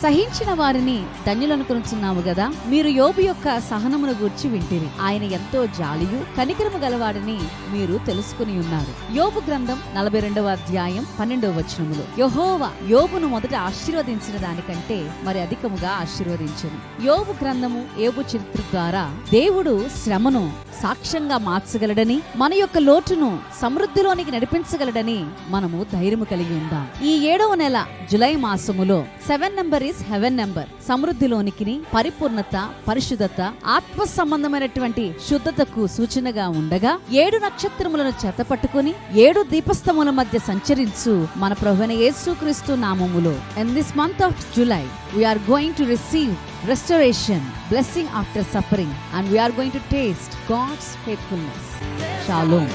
సహించిన వారిని ధన్యులనుకొనుచున్నాము గదా. మీరు యోబు యొక్క సహనమును గూర్చి వింటిరి. ఆయన ఎంతో జాలియు కనికరము గలవాడని మీరు తెలుసుకుని ఉన్నారు. యోబు గ్రంథం 42వ అధ్యాయం 12వ వచనములో యెహోవా యోబును మొదట ఆశీర్వదించిన దానికంటే మరి అధికముగా ఆశీర్వదించెను. యోబు గ్రంథము యోబు చరిత్ర ద్వారా దేవుడు శ్రమను సాక్ష్యంగా మార్చగలడని, మన యొక్క లోటును సమృద్ధిలోనికి నడిపించగలడని మనము ధైర్యము కలిగి ఉందాం. ఈ 7వ నెల జులై మాసములో 7 నెంబర్ ఈస్ హెవెన్ నెంబర్. సమృద్ధిలోనికి, పరిపూర్ణత, పరిశుద్ధత, ఆత్మ సంబంధమైనటువంటి శుద్ధతకు సూచనగా ఉండగా 7 నక్షత్రములను చేతపట్టుకుని 7 దీపస్తంభముల మధ్య సంచరించు మన ప్రభువైన యేసుక్రీస్తు నామములో in this month of July we are going to receive restoration, blessing after suffering, and we are going to taste God's faithfulness. Shalom.